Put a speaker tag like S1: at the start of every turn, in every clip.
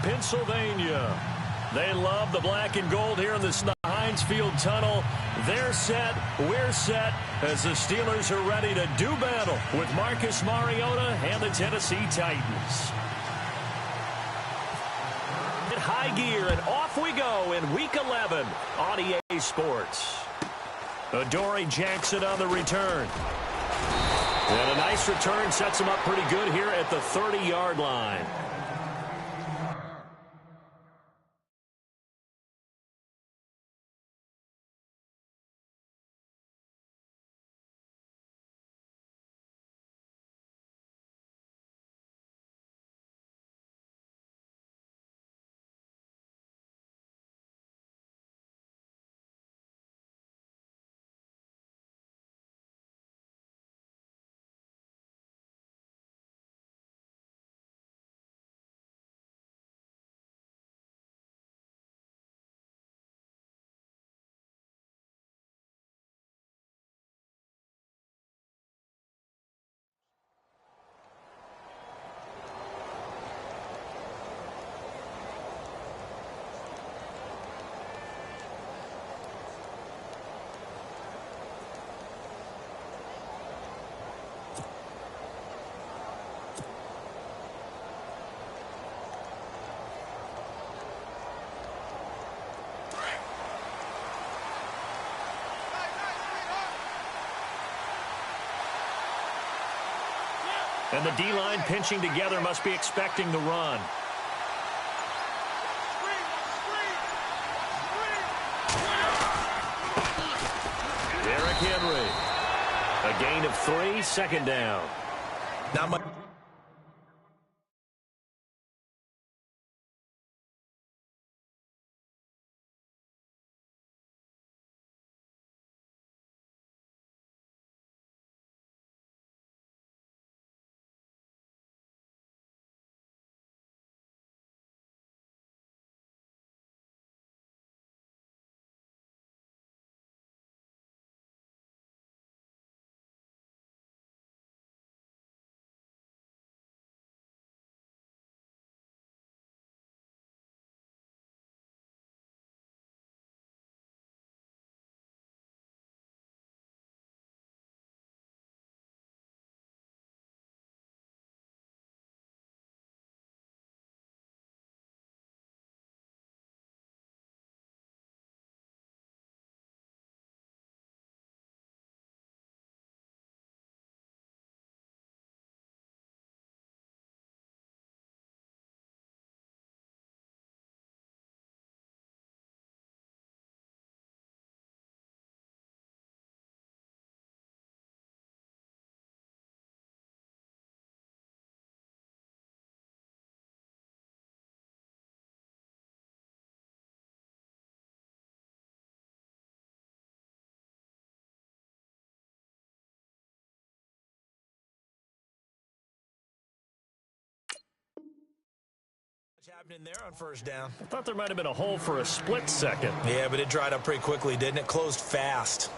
S1: Pennsylvania. They love the black and gold here in the Heinz Field Tunnel. They're set, we're set, as the Steelers are ready to do battle with Marcus Mariota and the Tennessee Titans. In high gear, and off we go in Week 11 on EA Sports. Adoree Jackson on the return. And a nice return sets him up pretty good here at the 30-yard line. And the D-line pinching together must be expecting the run. Derrick Henry. A gain of 3, second down.
S2: Not much. Happening there on first down.
S1: I thought there might have been a hole for a split second.
S2: Yeah, but it dried up pretty quickly, didn't it? Closed fast.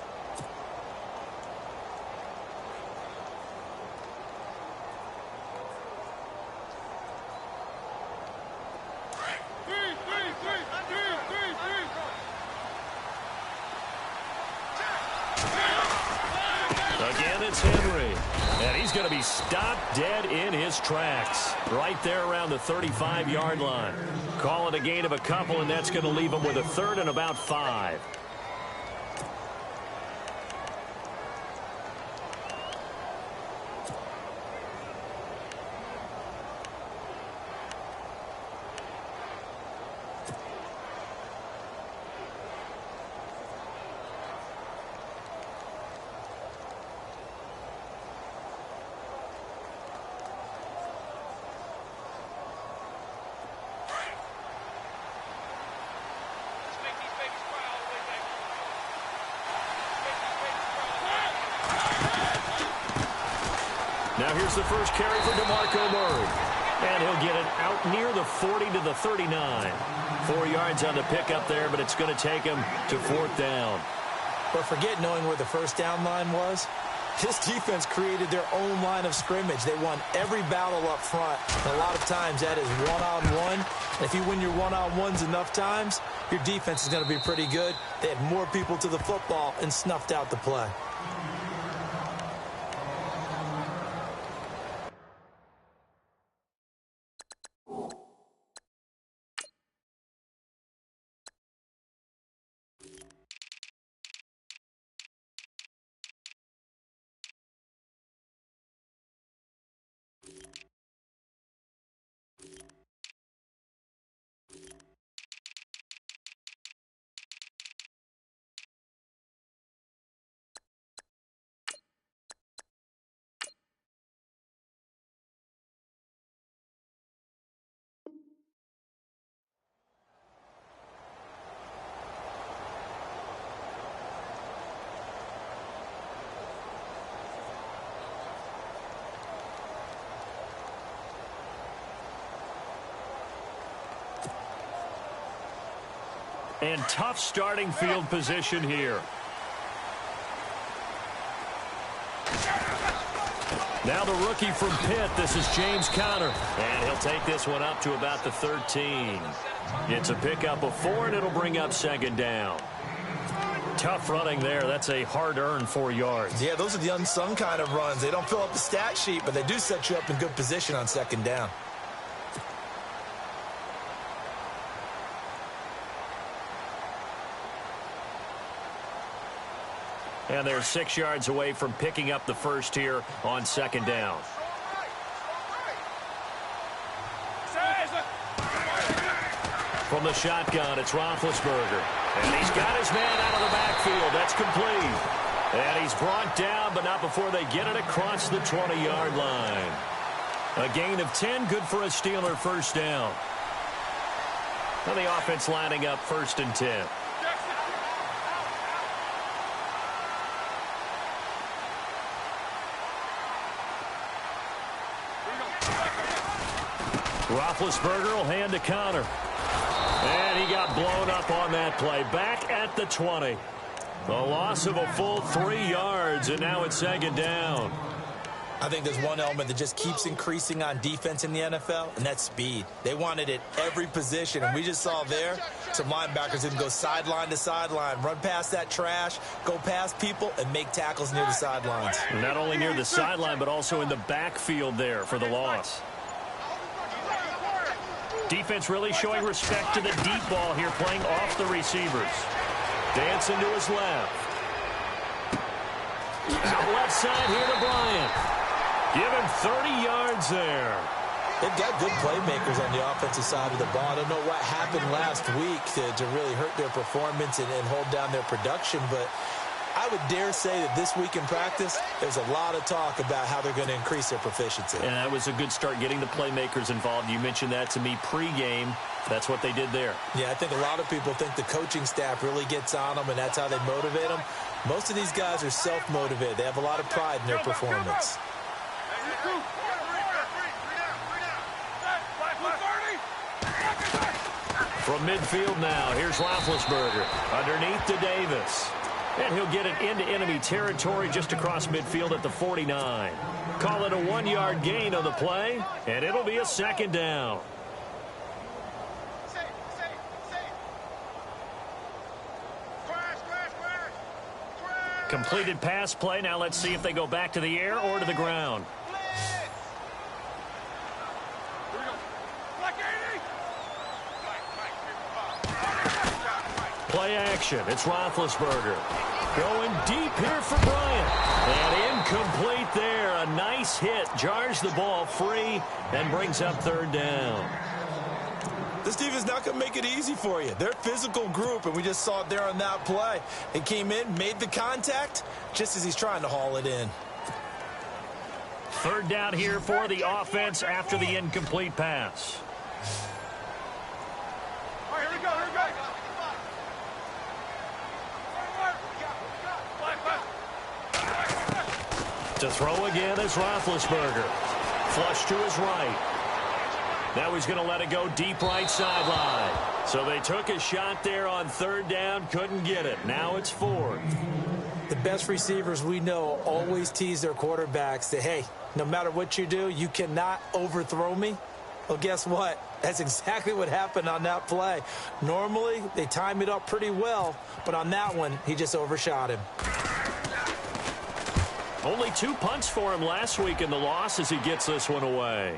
S1: Again, it's Henry. And he's going to be stopped dead in his tracks. Right there around the 35-yard line. Call it a gain of a couple, and that's going to leave him with a third and about 5. Now here's the first carry for DeMarco Murray. And he'll get it out near the 40 to the 39. 4 yards on the pickup there, but it's going to take him to 4th down.
S2: But forget knowing where the first down line was. This defense created their own line of scrimmage. They won every battle up front. And a lot of times that is one-on-one, If you win your one-on-ones enough times, your defense is going to be pretty good. They had more people to the football and snuffed out the play.
S1: And tough starting field position here. Now the rookie from Pitt, this is James Conner. And he'll take this one up to about the 13. It's a pickup of 4, and it'll bring up second down. Tough running there. That's a hard-earned 4 yards.
S2: Yeah, those are the unsung kind of runs. They don't fill up the stat sheet, but they do set you up in good position on second down.
S1: And they're 6 yards away from picking up the first here on second down. From the shotgun, it's Roethlisberger. And he's got his man out of the backfield. That's complete. And he's brought down, but not before they get it across the 20-yard line. A gain of 10, good for a Steeler first down. Now the offense lining up 1st and 10. Roethlisberger will hand to Conner. And he got blown up on that play. Back at the 20. A loss of a full 3 yards, and now it's second down.
S2: I think there's one element that just keeps increasing on defense in the NFL, and that's speed. They want it at every position, and we just saw there some linebackers who can go sideline to sideline, run past that trash, go past people, and make tackles near the sidelines.
S1: Not only near the sideline, but also in the backfield there for the loss. Defense really showing respect to the deep ball here, playing off the receivers. Dancing to his left. Out left side here to Bryant. Give him 30 yards there.
S2: They've got good playmakers on the offensive side of the ball. I don't know what happened last week to really hurt their performance and hold down their production, but I would dare say that this week in practice, there's a lot of talk about how they're going to increase their proficiency.
S1: And that was a good start, getting the playmakers involved. You mentioned that to me pregame. That's what they did there.
S2: Yeah, I think a lot of people think the coaching staff really gets on them, and that's how they motivate them. Most of these guys are self-motivated. They have a lot of pride in their performance.
S1: From midfield now, here's Roethlisberger. Underneath to Davis. And he'll get it into enemy territory just across midfield at the 49. Call it a 1-yard gain on the play, and it'll be a second down. Completed pass play. Now let's see if they go back to the air or to the ground. Play action. It's Roethlisberger. Going deep here for Bryant. And incomplete there. A nice hit. Jars the ball free and brings up third down.
S2: This team is not going to make it easy for you. They're a physical group, and we just saw it there on that play. They came in, made the contact, just as he's trying to haul it in.
S1: Third down here for the offense after the incomplete pass.
S3: All right, here we go, here we go.
S1: To throw again is Roethlisberger. Flush to his right. Now he's going to let it go deep right sideline. So they took a shot there on third down, couldn't get it. Now it's fourth.
S2: The best receivers we know always tease their quarterbacks that, hey, no matter what you do, you cannot overthrow me. Well, guess what? That's exactly what happened on that play. Normally, they time it up pretty well, but on that one, he just overshot him.
S1: Only 2 punts for him last week in the loss as he gets this one away.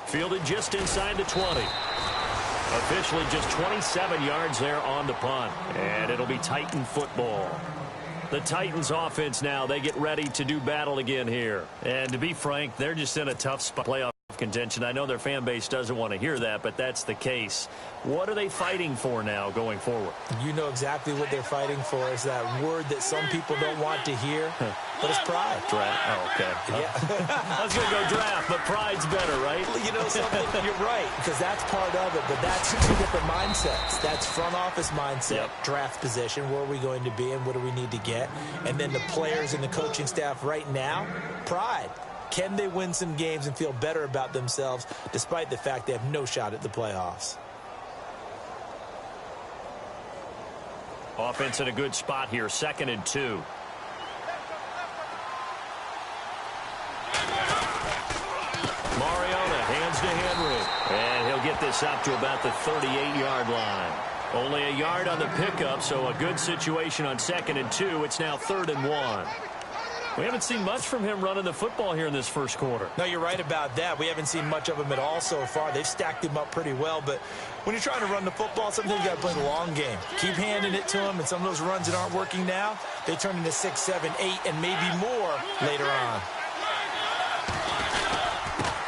S1: Fielded just inside the 20. Officially just 27 yards there on the punt. And it'll be Titan football. The Titans offense now, they get ready to do battle again here. And to be frank, they're just in a tough spot. Playoff contention. I know their fan base doesn't want to hear that, but that's the case. What are they fighting for now going forward?
S2: You know exactly what they're fighting for. Is that word that some people don't want to hear, but it's pride.
S1: Draft. Oh, okay.
S2: Yeah.
S1: I was going to go draft, but pride's better, right?
S2: You know something? You're right, because that's part of it, but that's 2 different mindsets. That's front office mindset, draft position, where are we going to be and what do we need to get? And then the players and the coaching staff right now, pride. Can they win some games and feel better about themselves despite the fact they have no shot at the playoffs?
S1: Offense in a good spot here, 2nd and 2. Mariota hands to Henry. And he'll get this up to about the 38-yard line. Only a yard on the pickup, so a good situation on 2nd and 2. It's now 3rd and 1. We haven't seen much from him running the football here in this first quarter.
S2: No, you're right about that. We haven't seen much of him at all so far. They've stacked him up pretty well, but when you're trying to run the football, sometimes you got to play the long game. Keep handing it to him, and some of those runs that aren't working now, they turn into 6, 7, 8, and maybe more later on.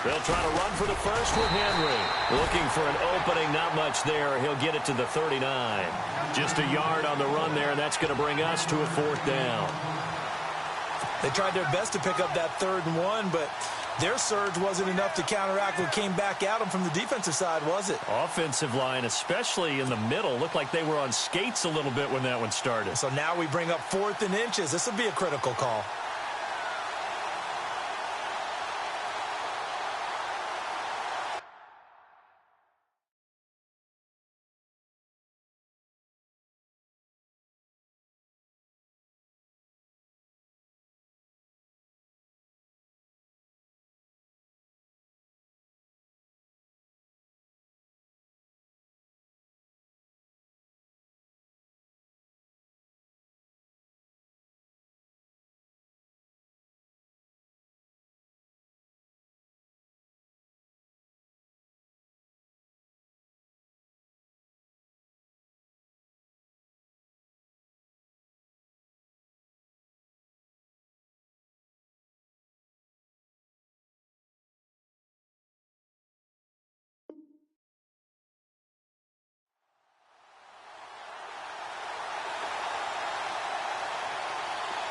S1: They'll try to run for the first with Henry. Looking for an opening, not much there. He'll get it to the 39. Just a yard on the run there, and that's going to bring us to a 4th down.
S2: They tried their best to pick up that 3rd and 1, but their surge wasn't enough to counteract what came back at them from the defensive side, was it?
S1: Offensive line, especially in the middle, looked like they were on skates a little bit when that one started.
S2: So now we bring up 4th and inches. This will be a critical call.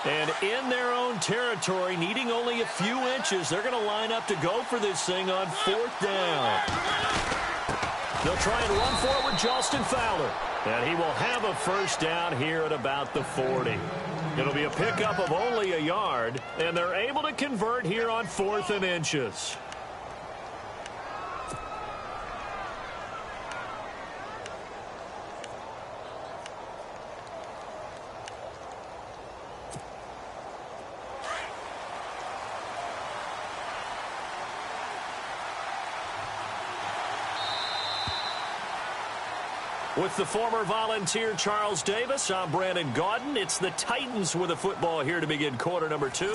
S1: And in their own territory, needing only a few inches, they're going to line up to go for this thing on 4th down. They'll try and run for it with Justin Fowler. And he will have a first down here at about the 40. It'll be a pickup of only a yard, and they're able to convert here on 4th and inches. With the former Volunteer Charles Davis, I'm Brandon Gaudin. It's the Titans with the football here to begin quarter number 2.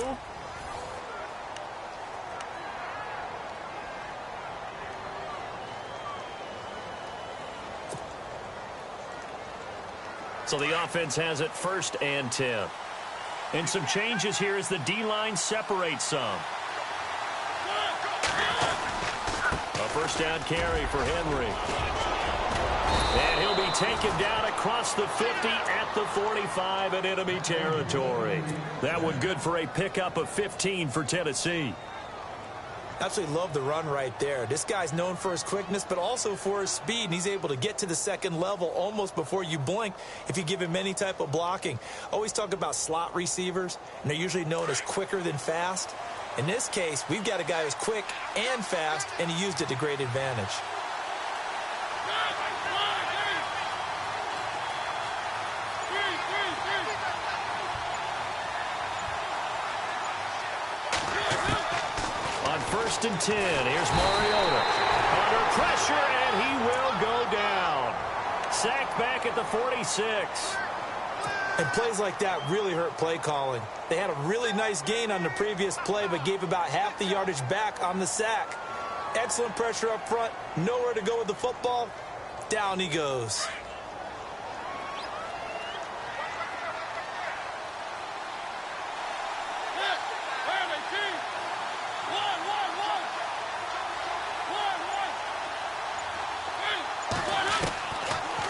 S1: So the offense has it 1st and 10. And some changes here as the D-line separates some. A first down carry for Henry. And he'll be taken down across the 50 at the 45 in enemy territory. That one good for a pickup of 15 for Tennessee.
S2: Absolutely love the run right there. This guy's known for his quickness, but also for his speed, and he's able to get to the 2nd level almost before you blink if you give him any type of blocking. Always talk about slot receivers, and they're usually known as quicker than fast. In this case, we've got a guy who's quick and fast, and he used it to great advantage.
S1: 1st and 10. Here's Mariota. Under pressure, and he will go down. Sacked back at the 46.
S2: And plays like that really hurt play calling. They had a really nice gain on the previous play, but gave about half the yardage back on the sack. Excellent pressure up front. Nowhere to go with the football. Down he goes.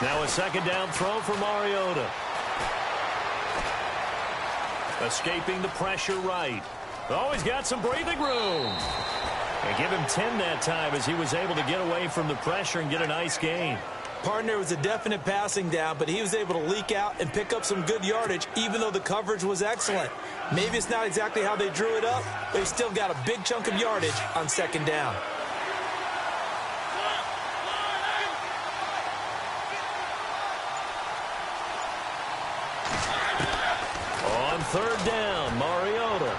S1: Now a 2nd down throw for Mariota. Escaping the pressure right. Oh, he's got some breathing room. And give him 10 that time as he was able to get away from the pressure and get a nice gain.
S2: Partner was a definite passing down, but he was able to leak out and pick up some good yardage, even though the coverage was excellent. Maybe it's not exactly how they drew it up, but he still got a big chunk of yardage on 2nd down.
S1: On 3rd down, Mariota.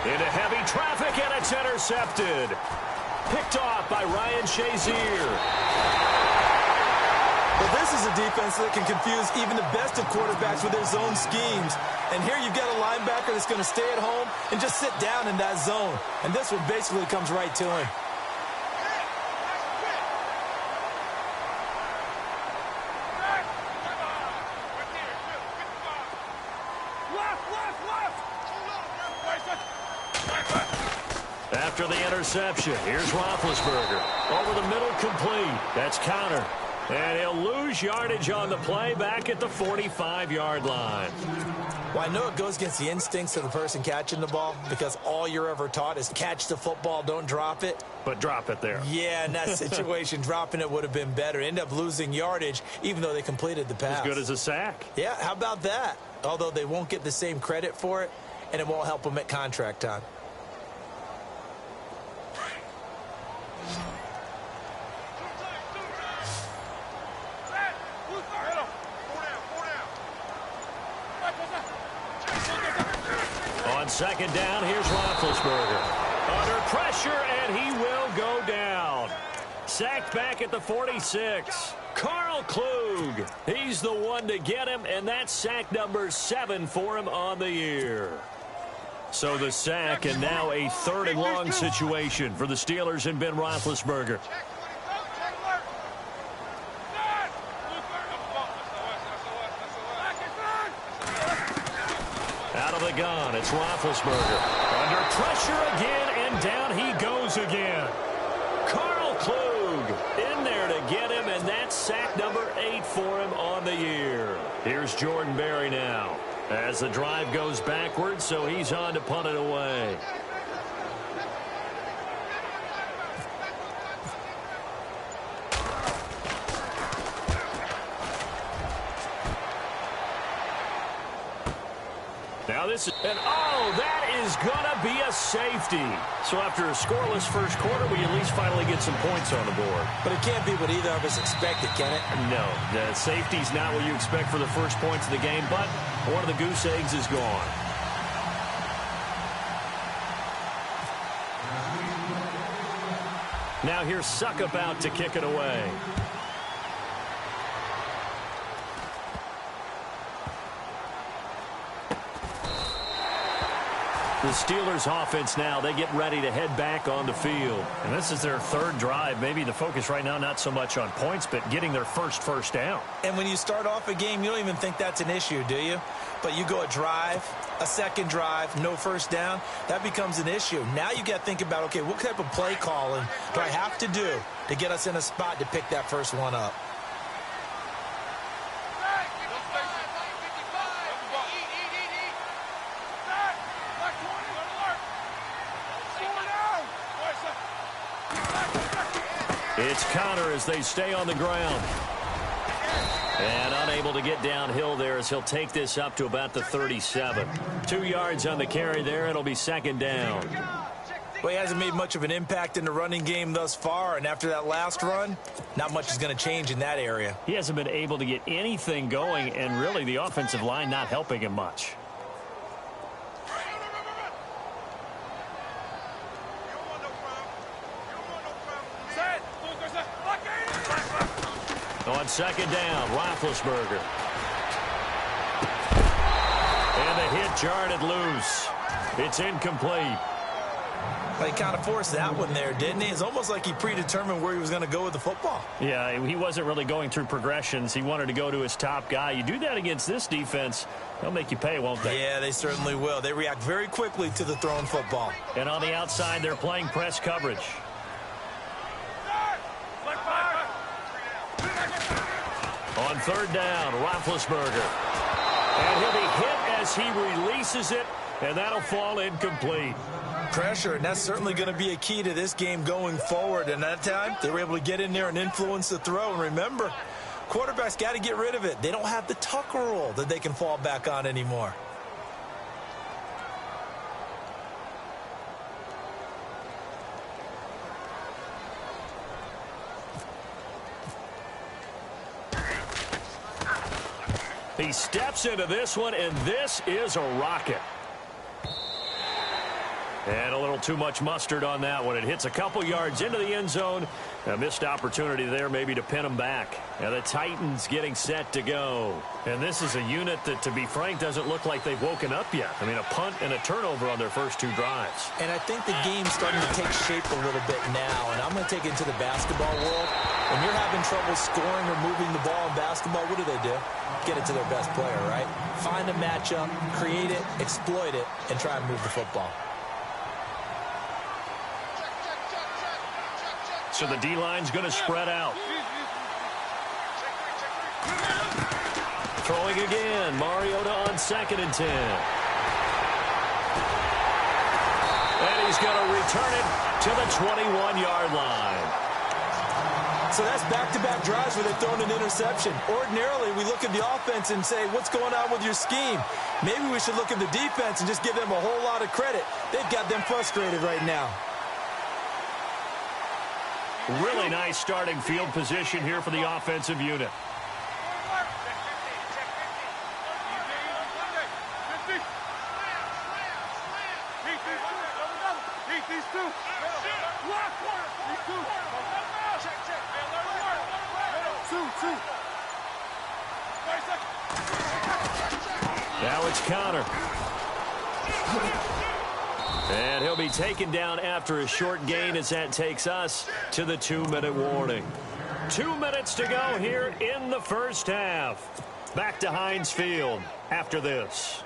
S1: Into heavy traffic, and it's intercepted. Picked off by Ryan Shazier.
S2: Well, this is a defense that can confuse even the best of quarterbacks with their zone schemes. And here you've got a linebacker that's going to stay at home and just sit down in that zone. And this one basically comes right to him.
S1: After the interception, here's Roethlisberger. Over the middle, complete. That's counter. And he'll lose yardage on the play back at the 45-yard line.
S2: Well, I know it goes against the instincts of the person catching the ball because all you're ever taught is catch the football, don't drop it.
S1: But drop it there.
S2: Yeah, in that situation, dropping it would have been better. End up losing yardage, even though they completed the pass.
S1: As good as a sack.
S2: Yeah, how about that? Although they won't get the same credit for it, and it won't help them at contract time.
S1: On 2nd down, here's Roethlisberger. Under pressure, and he will go down. Sacked back at the 46. Carl Klug. He's the one to get him, and that's sack number 7 for him on the year. So the sack, and now a 3rd and long situation for the Steelers and Ben Roethlisberger. Out of the gun, it's Roethlisberger. Under pressure again, and down he goes again. Carl Klug in there to get him, and that's sack number 8 for him on the year. Here's Jordan Berry now as the drive goes backwards, so he's on to punt it away. Now this is, and oh, that is going to be a safety. So after a scoreless first quarter, we at least finally get some points on the board.
S2: But it can't be what either of us expected, can it?
S1: No, the safety's not what you expect for the first points of the game, but one of the goose eggs is gone. Now here's Suckup out to kick it away. The Steelers offense now, they get ready to head back on the field. And this is their 3rd drive. Maybe the focus right now not so much on points, but getting their first down.
S2: And when you start off a game, you don't even think that's an issue, do you? But you go a drive, a 2nd drive, no first down, that becomes an issue. Now you got to think about, okay, what type of play calling do I have to do to get us in a spot to pick that first one up?
S1: It's Connor as they stay on the ground. And unable to get downhill there as he'll take this up to about the 37. 2 yards on the carry there. It'll be 2nd down.
S2: Well, he hasn't made much of an impact in the running game thus far, and after that last run, not much is going to change in that area.
S1: He hasn't been able to get anything going, and really the offensive line not helping him much. On second down, Roethlisberger. And the hit jarred it loose. It's incomplete.
S2: He kind of forced that one there, didn't he? It's almost like he predetermined where he was going to go with the football.
S1: Yeah, he wasn't really going through progressions. He wanted to go to his top guy. You do that against this defense, they'll make you pay, won't they?
S2: Yeah, they certainly will. They react very quickly to the thrown football.
S1: And on the outside, they're playing press coverage. On third down, Roethlisberger. And he'll be hit as he releases it, and that'll fall incomplete.
S2: Pressure, and that's certainly going to be a key to this game going forward. And that time, they were able to get in there and influence the throw. And remember, quarterbacks got to get rid of it. They don't have the Tucker rule that they can fall back on anymore.
S1: He steps into this one, and this is a rocket. And a little too much mustard on that one. It hits a couple yards into the end zone. A missed opportunity there maybe to pin them back. Now the Titans getting set to go. And this is a unit that, to be frank, doesn't look like they've woken up yet. I mean, a punt and a turnover on their first two drives.
S2: And I think the game's starting to take shape a little bit now. And I'm going to take it to the basketball world. When you're having trouble scoring or moving the ball in basketball, what do? Get it to their best player, right? Find a matchup, create it, exploit it, and try and move the football.
S1: So the D-line's going to spread out. Throwing again. Mariota on 2nd and 10. And he's going to return it to the 21-yard line.
S2: So that's back-to-back drives where they've thrown an interception. Ordinarily, we look at the offense and say, what's going on with your scheme? Maybe we should look at the defense and just give them a whole lot of credit. They've got them frustrated right now.
S1: Really nice starting field position here for the offensive unit. Now it's Connor. And he'll be taken down after a short gain as that takes us to the 2-minute warning. 2 minutes to go here in the first half. Back to Heinz Field after this.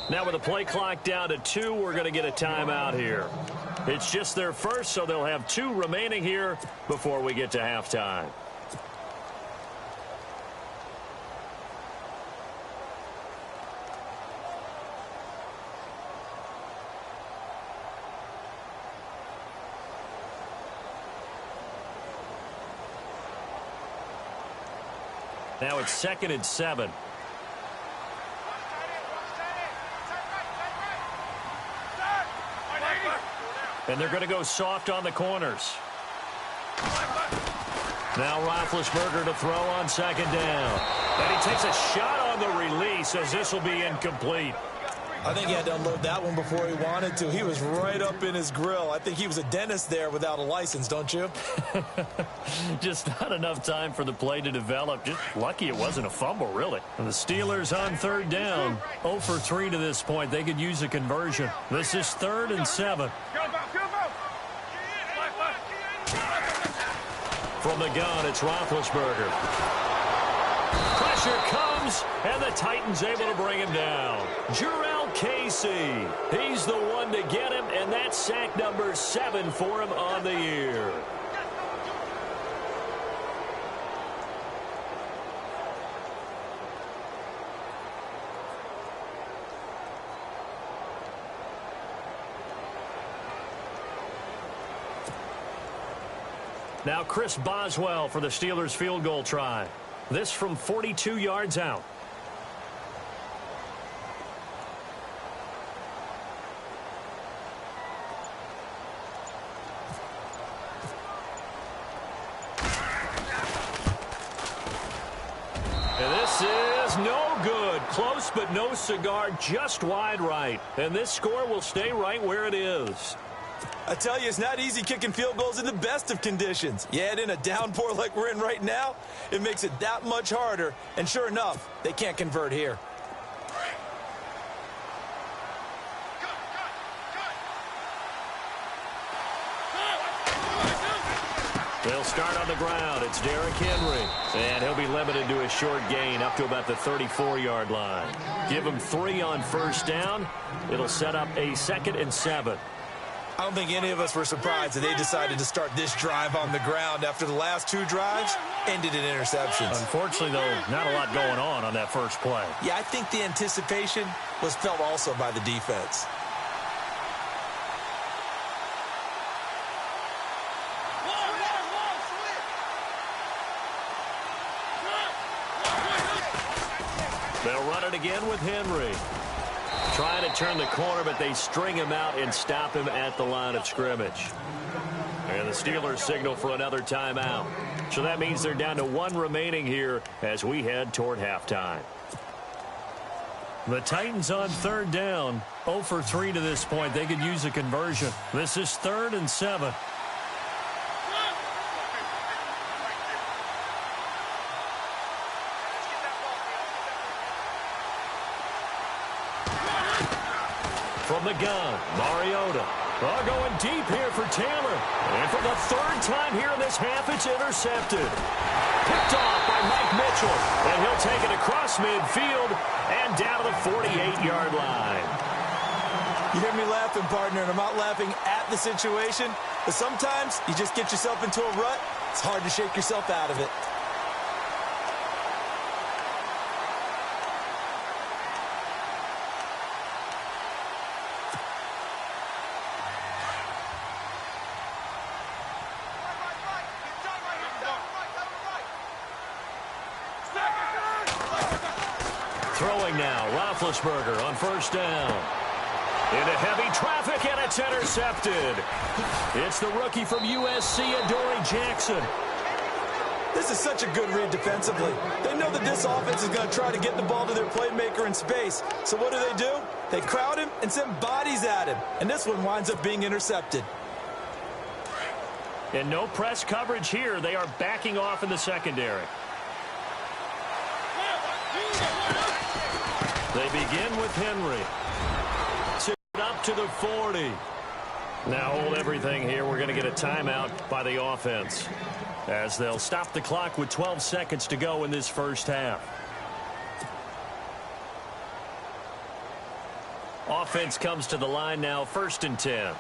S1: Now with the play clock down to 2, we're going to get a timeout here. It's just their first, so they'll have 2 remaining here before we get to halftime. Now it's 2nd and 7. And they're going to go soft on the corners. Now Roethlisberger to throw on 2nd down. And he takes a shot on the release as this will be incomplete.
S2: I think he had to unload that one before he wanted to. He was right up in his grill. I think he was a dentist there without a license, don't you?
S1: Just not enough time for the play to develop. Just lucky it wasn't a fumble, really. And the Steelers on 3rd down. 0 for 3 to this point. They could use a conversion. This is 3rd and 7. From the gun, it's Roethlisberger. Pressure comes, and the Titans able to bring him down. Jurrell Casey, he's the one to get him, and that's sack number 7 for him on the year. Now Chris Boswell for the Steelers field goal try. This from 42 yards out. And this is no good. Close, but no cigar, just wide right. And this score will stay right where it is.
S2: I tell you, it's not easy kicking field goals in the best of conditions. Yet in a downpour like we're in right now, it makes it that much harder. And sure enough, they can't convert here.
S1: They'll start on the ground. It's Derrick Henry. And he'll be limited to a short gain up to about the 34-yard line. Give him 3 on first down. It'll set up a 2nd and 7.
S2: I don't think any of us were surprised that they decided to start this drive on the ground after the last 2 drives ended in interceptions.
S1: Unfortunately, though, not a lot going on that first play.
S2: Yeah, I think the anticipation was felt also by the defense.
S1: They'll run it again with Henry. Trying to turn the corner, but they string him out and stop him at the line of scrimmage. And the Steelers signal for another timeout. So that means they're down to 1 remaining here as we head toward halftime. The Titans on 3rd down. 0 for 3 to this point. They could use a conversion. This is 3rd and 7. From the gun, Mariota. Going deep here for Taylor. And for the 3rd time here in this half, it's intercepted. Picked off by Mike Mitchell. And he'll take it across midfield and down to the 48-yard line.
S2: You hear me laughing, partner, and I'm not laughing at the situation. But sometimes you just get yourself into a rut. It's hard to shake yourself out of it.
S1: Throwing now, Roethlisberger on first down. Into heavy traffic, and it's intercepted. It's the rookie from USC, Adoree Jackson.
S2: This is such a good read defensively. They know that this offense is going to try to get the ball to their playmaker in space. So what do? They crowd him and send bodies at him. And this one winds up being intercepted.
S1: And no press coverage here. They are backing off in the secondary. They begin with Henry. Up to the 40. Now hold everything here. We're going to get a timeout by the offense as they'll stop the clock with 12 seconds to go in this first half. Offense comes to the line now, 1st and 10.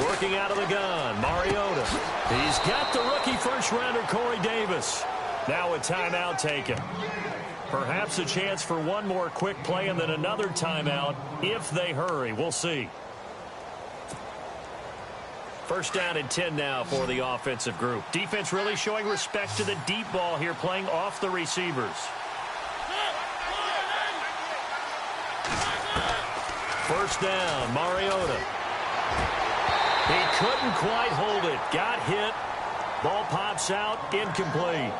S1: Working out of the gun, Mariota. He's got the rookie first-rounder, Corey Davis. Now a timeout taken. Perhaps a chance for one more quick play and then another timeout if they hurry. We'll see. 1st down and 10 now for the offensive group. Defense really showing respect to the deep ball here, playing off the receivers. 1st down, Mariota. He couldn't quite hold it. Got hit. Ball pops out. Incomplete.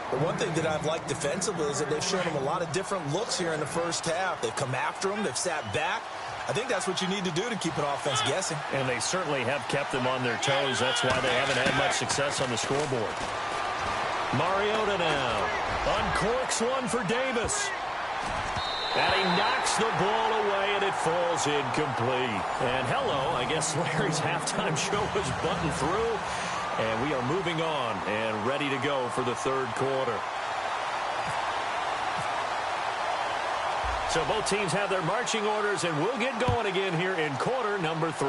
S2: The one thing that I've liked defensively is that they've shown him a lot of different looks here in the first half. They've come after him. They've sat back. I think that's what you need to do to keep an offense guessing.
S1: And they certainly have kept them on their toes. That's why they haven't had much success on the scoreboard. Mariota now. Uncorks one for Davis. And he knocks the ball away, and it falls incomplete. And hello, I guess Larry's halftime show was buttoned through. And we are moving on and ready to go for the 3rd quarter. So both teams have their marching orders, and we'll get going again here in quarter number 3.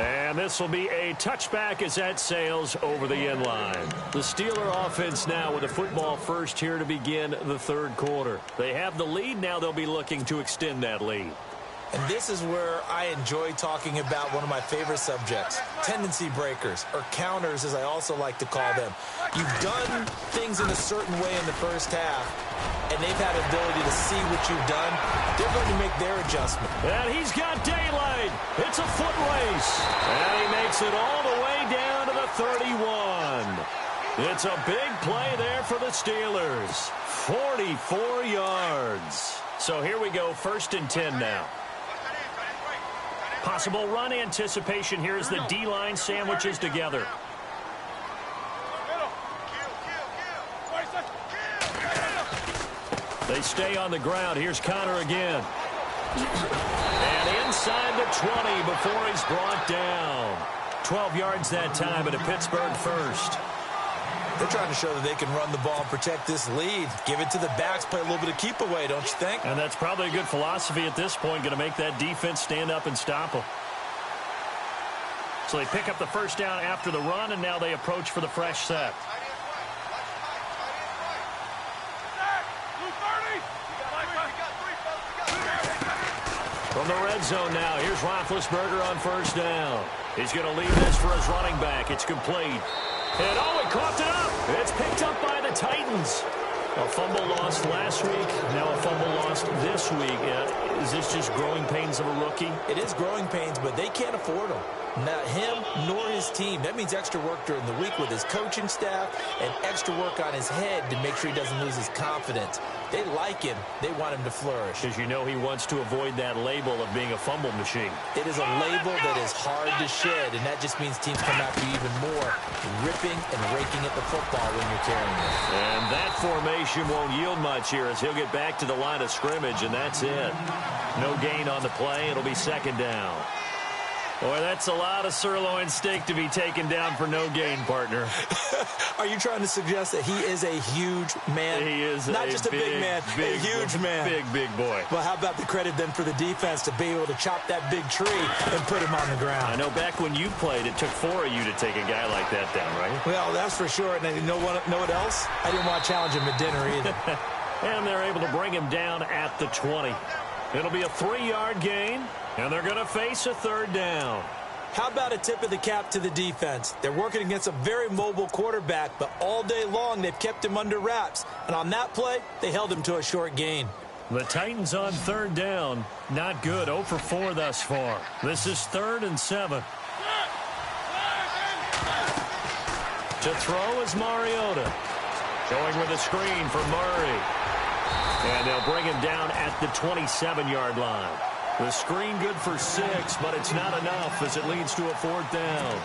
S1: And this will be a touchback as that sails over the end line. The Steeler offense now with a football first here to begin the third quarter. They have the lead. Now they'll be looking to extend that lead.
S2: And this is where I enjoy talking about one of my favorite subjects, tendency breakers, or counters as I also like to call them. You've done things in a certain way in the first half, and they've had the ability to see what you've done. They're going to make their adjustment.
S1: And he's got daylight. It's a foot race. And he makes it all the way down to the 31. It's a big play there for the Steelers. 44 yards. So here we go, 1st and 10 now. Possible run anticipation here as the D-line sandwiches together. They stay on the ground. Here's Connor again. And inside the 20 before he's brought down. 12 yards that time at a Pittsburgh first.
S2: They're trying to show that they can run the ball and protect this lead. Give it to the backs, play a little bit of keep away, don't you think?
S1: And that's probably a good philosophy at this point, going to make that defense stand up and stop them. So they pick up the first down after the run, and now they approach for the fresh set. From the red zone now, here's Roethlisberger on first down. He's going to leave this for his running back. It's complete. And oh, he coughed it up. It's picked up by the Titans. A fumble lost last week, now a fumble lost this week. Is this just growing pains of a rookie?
S2: It is growing pains, but they can't afford them. Not him nor his team. That means extra work during the week with his coaching staff and extra work on his head to make sure he doesn't lose his confidence. They like him. They want him to flourish.
S1: Because you know he wants to avoid that label of being a fumble machine.
S2: It is a label that is hard to shed, and that just means teams come after you even more, ripping and raking at the football when you're carrying it.
S1: And that formation won't yield much here as he'll get back to the line of scrimmage, and that's it. No gain on the play. It'll be 2nd down. Boy, that's a lot of sirloin steak to be taken down for no gain, partner.
S2: Are you trying to suggest that he is a huge man?
S1: He is
S2: not just a big man, a huge man.
S1: Big boy.
S2: Well, how about the credit then for the defense to be able to chop that big tree and put him on the ground?
S1: I know back when you played, it took 4 of you to take a guy like that down, right?
S2: Well, that's for sure. And you know what else? I didn't want to challenge him at dinner either.
S1: And they're able to bring him down at the 20. It'll be a 3-yard gain, and they're going to face a 3rd down.
S2: How about a tip of the cap to the defense? They're working against a very mobile quarterback, but all day long they've kept him under wraps. And on that play, they held him to a short gain.
S1: The Titans on 3rd down. Not good. 0 for 4 thus far. This is 3rd and 7. To throw is Mariota. Going with a screen for Murray. And they'll bring him down at the 27-yard line. The screen good for 6, but it's not enough as it leads to a 4th down.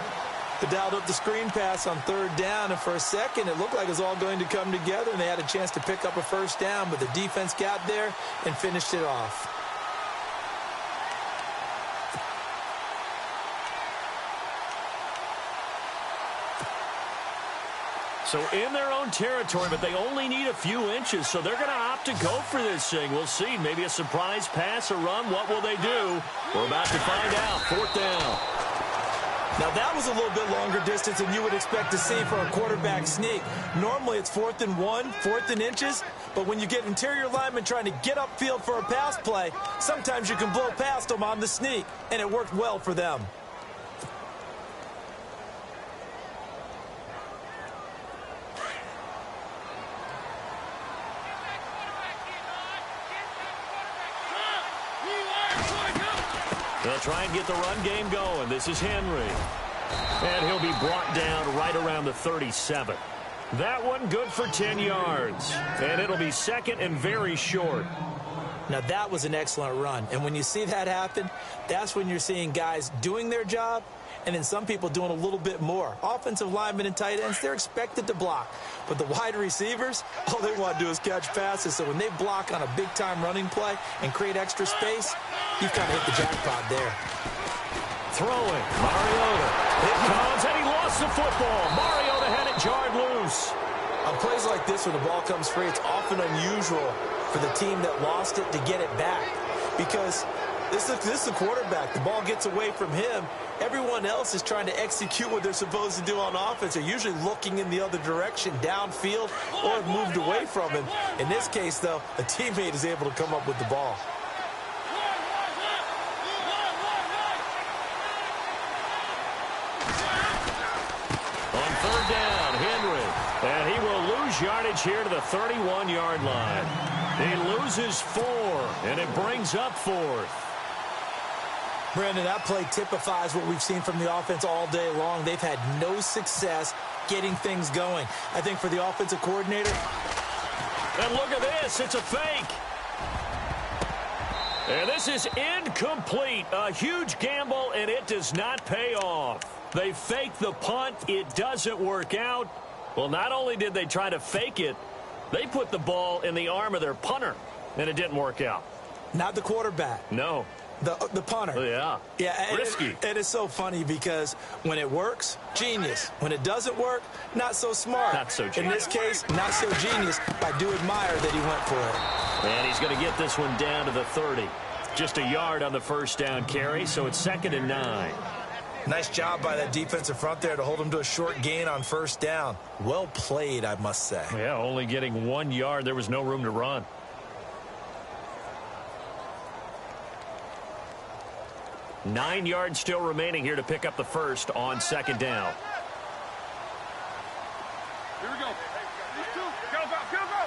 S2: They dialed up the screen pass on 3rd down, and for a second it looked like it was all going to come together, and they had a chance to pick up a 1st down, but the defense got there and finished it off.
S1: So in their own territory, but they only need a few inches, so they're going to opt to go for this thing. We'll see. Maybe a surprise pass, a run. What will they do? We're about to find out. 4th down.
S2: Now, that was a little bit longer distance than you would expect to see for a quarterback sneak. Normally, it's 4th and 1, 4th and inches, but when you get interior linemen trying to get upfield for a pass play, sometimes you can blow past them on the sneak, and it worked well for them.
S1: They'll try and get the run game going. This is Henry. And he'll be brought down right around the 37. That one good for 10 yards. And it'll be 2nd and very short.
S2: Now, that was an excellent run. And when you see that happen, that's when you're seeing guys doing their job and then some people doing a little bit more. Offensive linemen and tight ends, they're expected to block. But the wide receivers, all they want to do is catch passes. So when they block on a big-time running play and create extra space, you've kind of hit the jackpot there.
S1: Throwing, Mariota. It comes, and he lost the football. Mariota had it jarred loose.
S2: On plays like this, when the ball comes free, it's often unusual for the team that lost it to get it back. Because This is the quarterback. The ball gets away from him. Everyone else is trying to execute what they're supposed to do on offense. They're usually looking in the other direction, downfield, or have moved away from him. In this case, though, a teammate is able to come up with the ball.
S1: On third down, Henry. And he will lose yardage here to the 31-yard line. He loses 4, and it brings up 4th.
S2: Brandon, that play typifies what we've seen from the offense all day long. They've had no success getting things going. I think for the offensive coordinator.
S1: And look at this. It's a fake. And this is incomplete. A huge gamble, and it does not pay off. They fake the punt. It doesn't work out. Well, not only did they try to fake it, they put the ball in the arm of their punter, and it didn't work out.
S2: Not the quarterback.
S1: No.
S2: The punter.
S1: Yeah.
S2: Yeah.
S1: Risky.
S2: It is so funny because when it works, genius. When it doesn't work, not so smart.
S1: Not so genius.
S2: In this case, not so genius. I do admire that he went for it.
S1: And he's going to get this one down to the 30. Just a yard on the first down carry, so it's 2nd and 9.
S2: Nice job by that defensive front there to hold him to a short gain on first down. Well played, I must say.
S1: Yeah, only getting 1 yard. There was no room to run. Nine yards still remaining here to pick up the first on second down.
S3: Here we go. Go, go, go, go.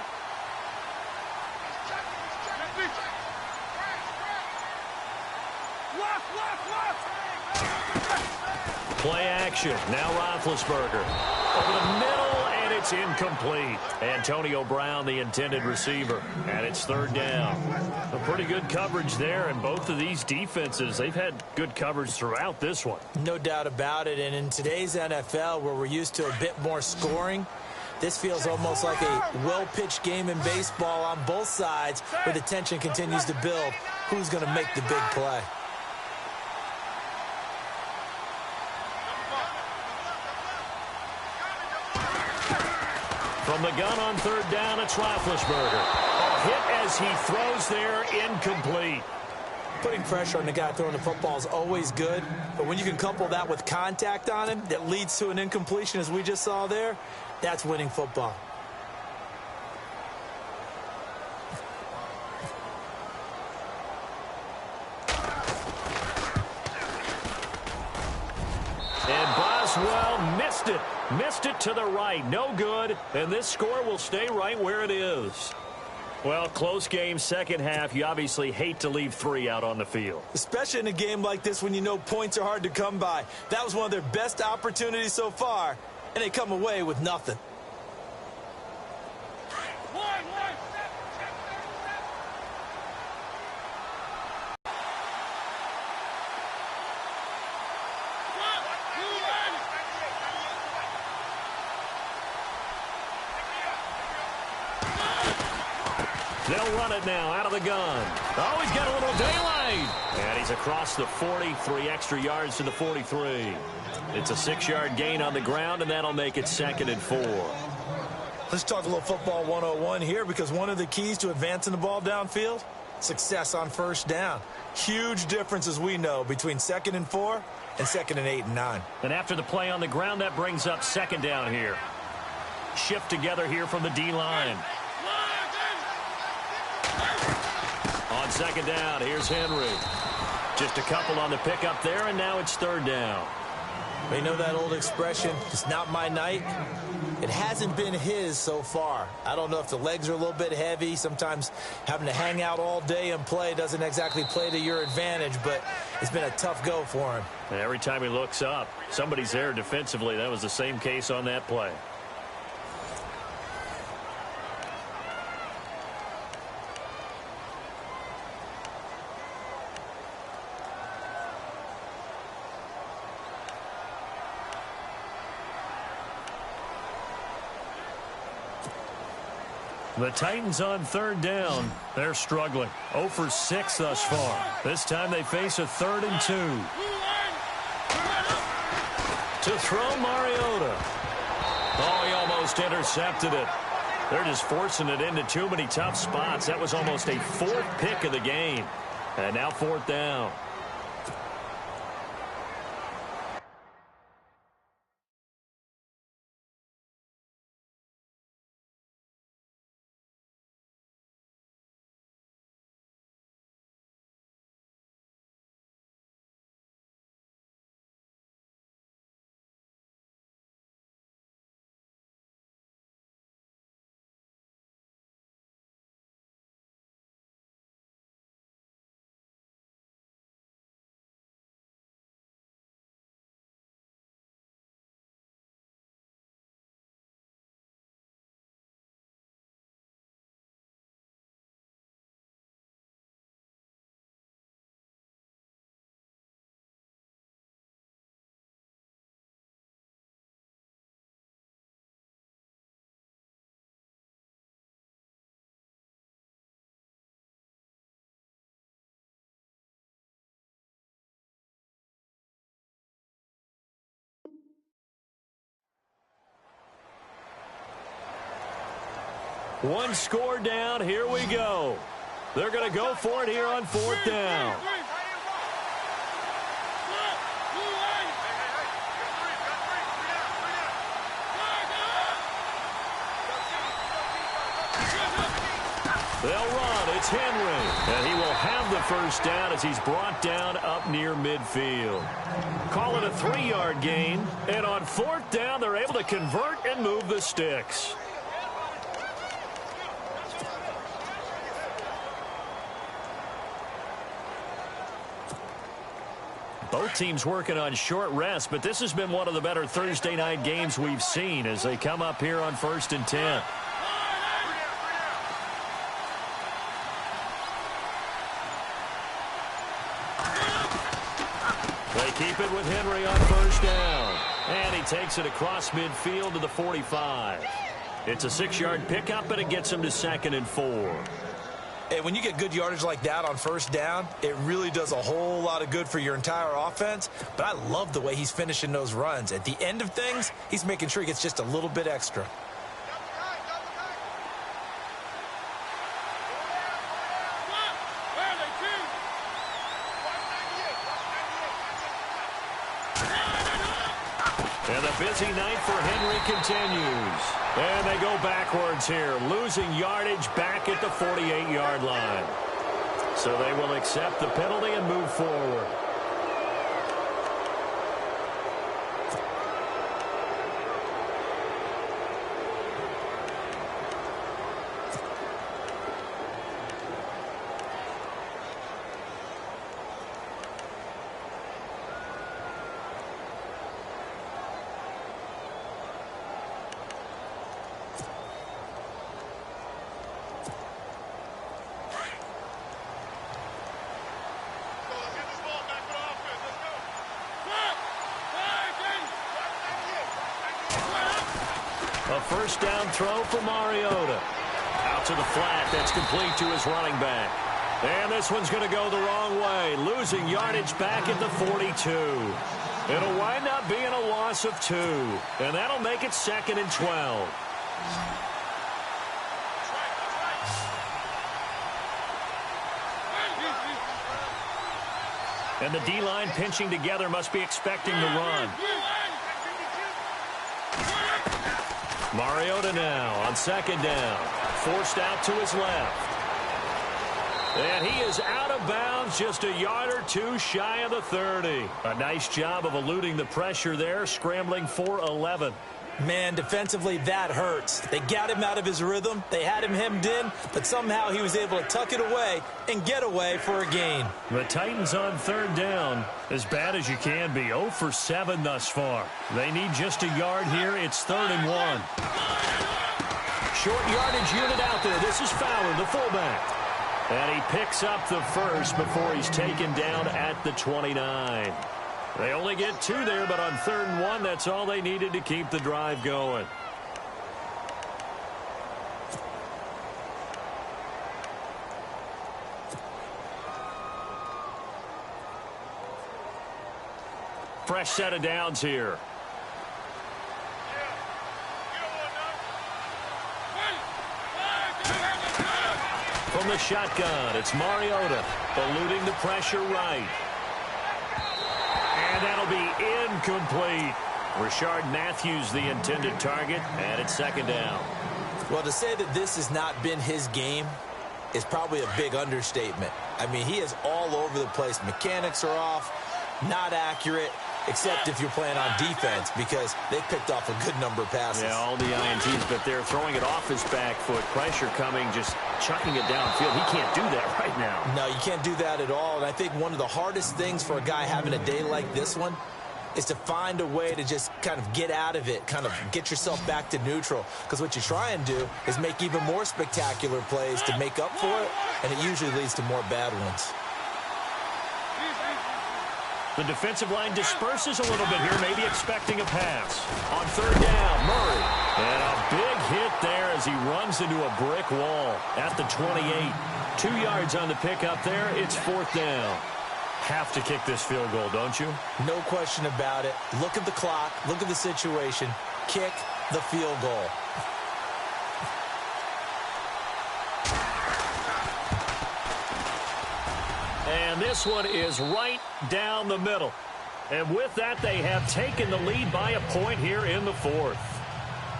S1: Play action. Now Roethlisberger. Over the middle, and it's incomplete. Antonio Brown, the intended receiver. And it's third down. A pretty good coverage there, and both of these defenses, they've had good coverage throughout this one.
S2: No doubt about it. And in today's NFL, where we're used to a bit more scoring, this feels almost like a well-pitched game in baseball on both sides, where the tension continues to build. Who's going to make the big play?
S1: From the gun on third down, it's Roethlisberger. A hit as he throws there, incomplete.
S2: Putting pressure on the guy throwing the football is always good, but when you can couple that with contact on him that leads to an incompletion, as we just saw there, that's winning football.
S1: And Boswell missed it. Missed it to the right. No good. And this score will stay right where it is. Well, close game, second half. You obviously hate to leave 3 out on the field.
S2: Especially in a game like this when you know points are hard to come by. That was one of their best opportunities so far, and they come away with nothing.
S1: They'll run it now out of the gun. Oh, he's got a little daylight. And he's across the 40, 3 extra yards to the 43. It's a 6-yard gain on the ground, and that'll make it 2nd and 4.
S2: Let's talk a little football 101 here, because one of the keys to advancing the ball downfield, success on first down. Huge difference, as we know, between 2nd and 4 and 2nd and 8 and 9.
S1: And after the play on the ground, that brings up 2nd down here. Shift together here from the D-line. On 2nd down, here's Henry. Just a couple on the pickup there, and now it's 3rd down.
S2: You know that old expression, it's not my night? It hasn't been his so far. I don't know if the legs are a little bit heavy. Sometimes having to hang out all day and play doesn't exactly play to your advantage, but it's been a tough go for him.
S1: And every time he looks up, somebody's there defensively. That was the same case on that play. The Titans on 3rd down. They're struggling. 0 for 6 thus far. This time they face a 3rd and 2. To throw Mariota. Oh, he almost intercepted it. They're just forcing it into too many tough spots. That was almost a 4th pick of the game. And now 4th down. One score down. Here we go. They're going to go for it here on 4th down. They'll run. It's Henry. And he will have the first down as he's brought down up near midfield. Call it a 3-yard gain. And on 4th down, they're able to convert and move the sticks. Both teams working on short rest, but this has been one of the better Thursday night games we've seen as they come up here on 1st and 10. They keep it with Henry on 1st down. And he takes it across midfield to the 45. It's a 6-yard pickup, but it gets him to 2nd and 4.
S2: And when you get good yardage like that on 1st down, it really does a whole lot of good for your entire offense. But I love the way he's finishing those runs. At the end of things, he's making sure he gets just a little bit extra.
S1: And the busy night for Henry continues. And they go backwards here, losing yardage back at the 48-yard line. So they will accept the penalty and move forward. A 1st down throw for Mariota. Out to the flat. That's complete to his running back. And this one's going to go the wrong way. Losing yardage back at the 42. It'll wind up being a loss of 2. And that'll make it 2nd and 12. And the D-line pinching together must be expecting the run. Mariota now on 2nd down. Forced out to his left. And he is out of bounds, just a yard or 2 shy of the 30. A nice job of eluding the pressure there, scrambling for 11.
S2: Man, defensively, that hurts. They got him out of his rhythm. They had him hemmed in, but somehow he was able to tuck it away and get away for a gain.
S1: The Titans on 3rd down, as bad as you can be, 0 for 7 thus far. They need just a yard here. It's 3rd and 1. Short yardage unit out there. This is Fowler, the fullback. And he picks up the first before he's taken down at the 29. They only get 2 there, but on 3rd and 1, that's all they needed to keep the drive going. Fresh set of downs here. from the shotgun. It's Mariota eluding the pressure right. And that'll be incomplete. Rashard Matthews, the intended target, and it's second down.
S2: Well, to say that this has not been his game is probably a big understatement. I mean, he is all over the place. Mechanics are off, not accurate, except if you're playing on defense, because they picked off a good number of passes.
S1: Yeah, all the INTs, but they're throwing it off his back foot. Pressure coming, just chucking it downfield. He can't do that right now.
S2: No, you can't do that at all. And I think one of the hardest things for a guy having a day like this one is to find a way to just kind of get out of it, kind of get yourself back to neutral. Because what you try and do is make even more spectacular plays to make up for it, and it usually leads to more bad ones.
S1: The defensive line disperses a little bit here, maybe expecting a pass. On third down, Murray. And a big hit there as he runs into a brick wall at the 28. 2 yards on the pickup there. It's fourth down. Have to kick this field goal, don't you?
S2: No question about it. Look at the clock. Look at the situation. Kick the field goal.
S1: And this one is right down the middle. And with that, they have taken the lead by a point here in the fourth.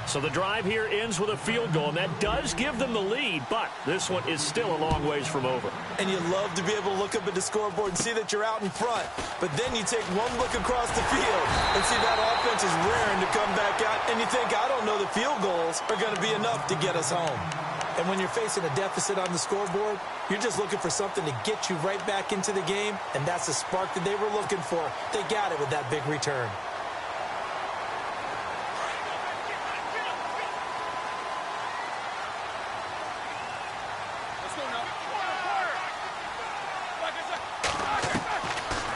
S1: So the drive here ends with a field goal, and that does give them the lead, but this one is still a long ways from over.
S2: And you love to be able to look up at the scoreboard and see that you're out in front. But then you take one look across the field and see that offense is raring to come back out, and you think, I don't know, the field goals are going to be enough to get us home. And when you're facing a deficit on the scoreboard, you're just looking for something to get you right back into the game, and that's the spark that they were looking for. They got it with that big return.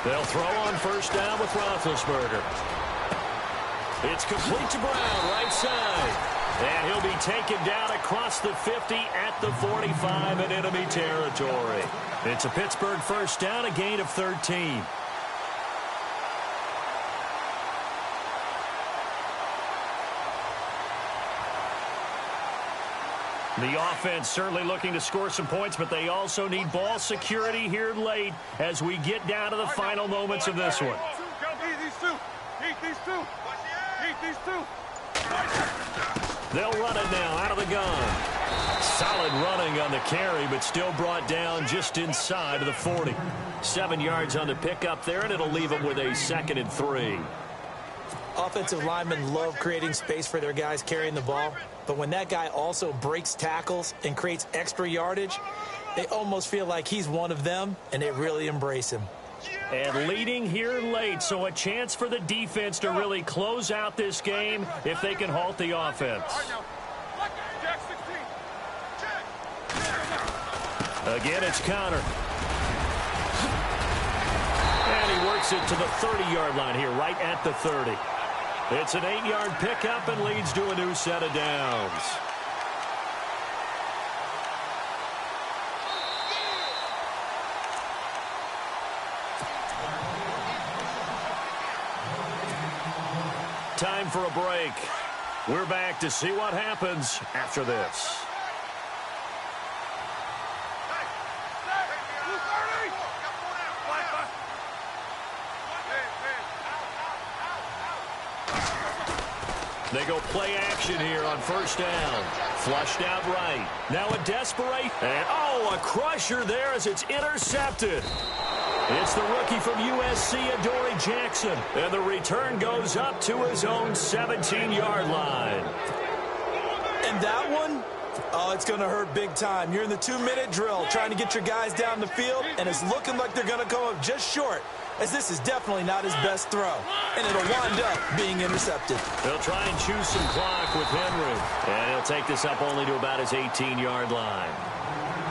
S1: They'll throw on first down with Roethlisberger. It's complete to Brown, right side. And he'll be taken down across the 50 at the 45 in enemy territory. It's a Pittsburgh first down, a gain of 13. The offense certainly looking to score some points, but they also need ball security here late as we get down to the final moments of this one.
S3: Eat these two. Eat these two. Eat these two.
S1: They'll run it now out of the gun. Solid running on the carry, but still brought down just inside of the 40. 7 yards on the pickup there, and it'll leave them with a 2nd and 3.
S2: Offensive linemen love creating space for their guys carrying the ball, but when that guy also breaks tackles and creates extra yardage, they almost feel like he's one of them, and they really embrace him.
S1: And leading here late, so a chance for the defense to really close out this game if they can halt the offense. Again, it's Connor. And he works it to the 30-yard line here, right at the 30. It's an 8-yard pickup and leads to a new set of downs. Time for a break. We're back to see what happens after this. They go play action here on first down. Flushed out right. Now a desperate. And, a crusher there as it's intercepted. It's the rookie from USC, Adoree Jackson. And the return goes up to his own 17-yard line.
S2: And that one, it's going to hurt big time. You're in the 2-minute drill trying to get your guys down the field, and it's looking like they're going to come up just short, as this is definitely not his best throw. And it'll wind up being intercepted.
S1: They'll try and choose some clock with Henry. And he'll take this up only to about his 18-yard line.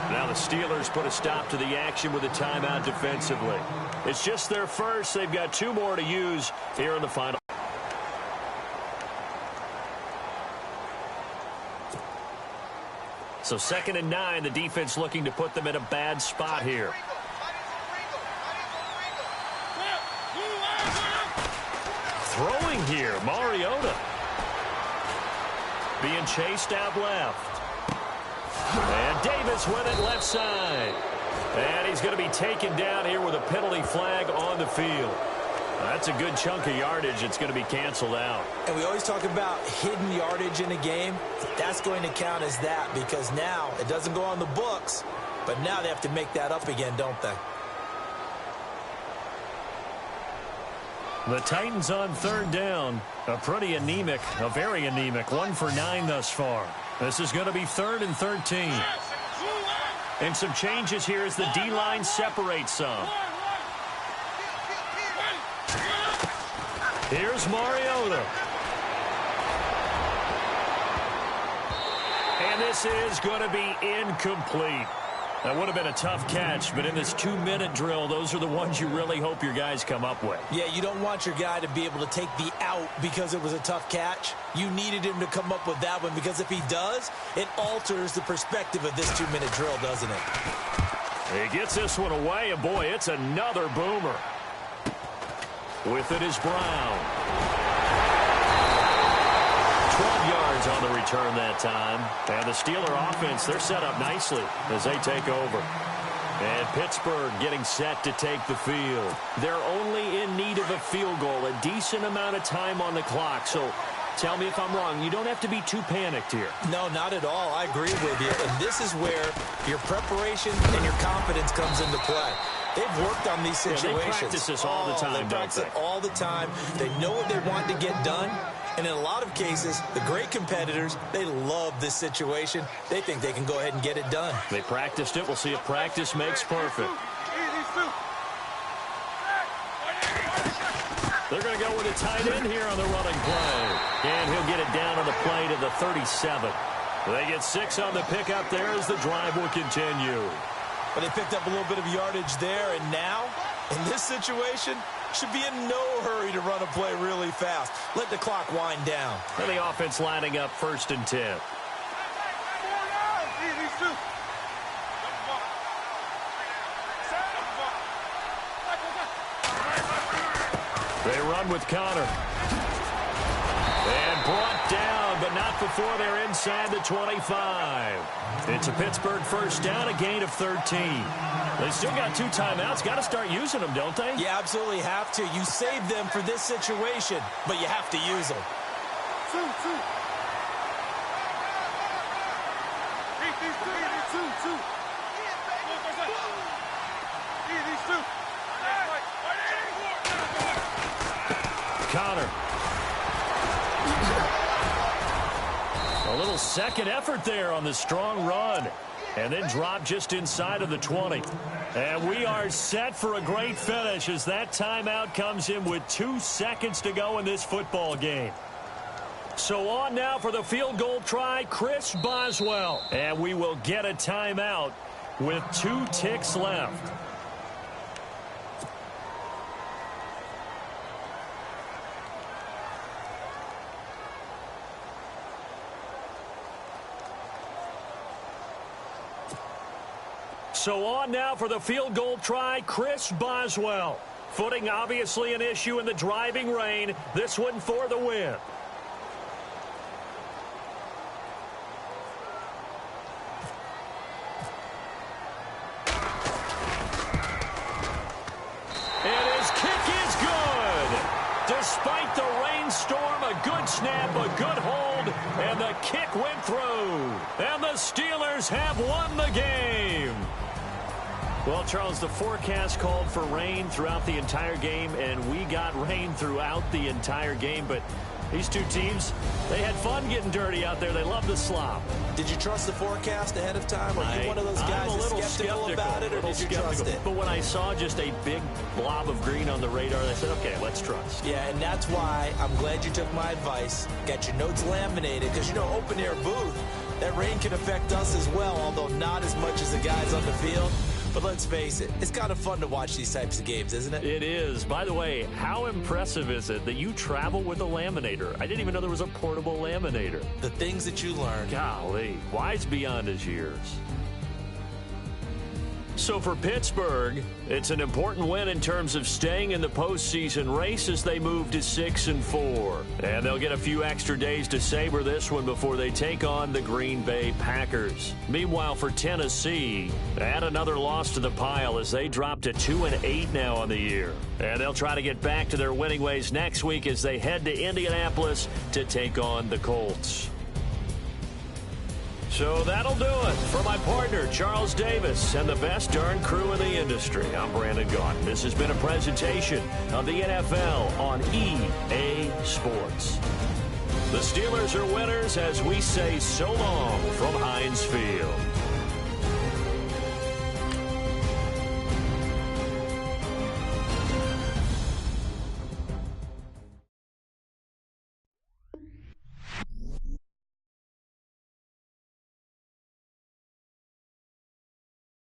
S1: Now the Steelers put a stop to the action with a timeout defensively. It's just their first. They've got 2 more to use here in the final. So 2nd and 9, the defense looking to put them in a bad spot here. Throwing here, Mariota. Being chased out left. And Davis with it left side. And he's going to be taken down here with a penalty flag on the field. That's a good chunk of yardage. It's going to be canceled out.
S2: And we always talk about hidden yardage in a game. That's going to count as that because now it doesn't go on the books, but now they have to make that up again, don't they?
S1: The Titans on third down. A very anemic 1 for 9 thus far. This is going to be 3rd and 13. And some changes here as the D-line separates some. Here's Mariota. And this is going to be incomplete. That would have been a tough catch, but in this 2-minute drill, those are the ones you really hope your guys come up with.
S2: Yeah, you don't want your guy to be able to take the out because it was a tough catch. You needed him to come up with that one because if he does, it alters the perspective of this 2-minute drill, doesn't it?
S1: He gets this one away, and boy, it's another boomer. With it is Brown. 12 yards on the return that time. And the Steeler offense, they're set up nicely as they take over. And Pittsburgh getting set to take the field. They're only in need of a field goal, a decent amount of time on the clock. So tell me if I'm wrong. You don't have to be too panicked here.
S2: No, not at all. I agree with you. And this is where your preparation and your confidence comes into play. They've worked on these situations.
S1: Yeah, they practice this all the time,
S2: They practice it all the time. They know what they want to get done. And in a lot of cases, the great competitors, they love this situation. They think they can go ahead and get it done.
S1: They practiced it. We'll see if practice makes perfect. They're going to go with a tight end here on the running play. And he'll get it down on the play to the 37. They get 6 on the pickup there as the drive will continue.
S2: But they picked up a little bit of yardage there, and now, in this situation, should be in no hurry to run a play really fast. Let the clock wind down.
S1: And the offense lining up 1st and 10. They run with Connor. And brought down, but not before they're inside the 25. It's a Pittsburgh first down, a gain of 13. They still got 2 timeouts. Got to start using them, don't they?
S2: You absolutely have to. You save them for this situation, but you have to use them.
S1: Connor. A little second effort there on the strong run. And then drop just inside of the 20. And we are set for a great finish as that timeout comes in with 2 seconds to go in this football game. So on now for the field goal try, Chris Boswell. And we will get a timeout with 2 ticks left. So on now for the field goal try, Chris Boswell. Footing obviously an issue in the driving rain. This one for the win. And his kick is good. Despite the rainstorm, a good snap, a good hold, and the kick went through. And the Steelers have won the game. Well, Charles, the forecast called for rain throughout the entire game, and we got rain throughout the entire game. But these 2 teams, they had fun getting dirty out there. They love the slop.
S2: Did you trust the forecast ahead of time? Are you one of those guys that's skeptical about it, or did you trust it?
S1: But when I saw just a big blob of green on the radar, I said, okay, let's trust.
S2: Yeah, and that's why I'm glad you took my advice. Got your notes laminated, because, you know, open-air booth, that rain can affect us as well, although not as much as the guys on the field. But let's face it, it's kind of fun to watch these types of games, isn't it?
S1: It is. By the way, how impressive is it that you travel with a laminator? I didn't even know there was a portable laminator.
S2: The things that you learn.
S1: Golly, wise beyond his years. So for Pittsburgh, it's an important win in terms of staying in the postseason race as they move to 6-4. And they'll get a few extra days to savor this one before they take on the Green Bay Packers. Meanwhile, for Tennessee, add another loss to the pile as they drop to 2-8 now on the year. And they'll try to get back to their winning ways next week as they head to Indianapolis to take on the Colts. So that'll do it. For my partner, Charles Davis, and the best darn crew in the industry, I'm Brandon Gaudin. This has been a presentation of the NFL on EA Sports. The Steelers are winners as we say so long from Heinz Field.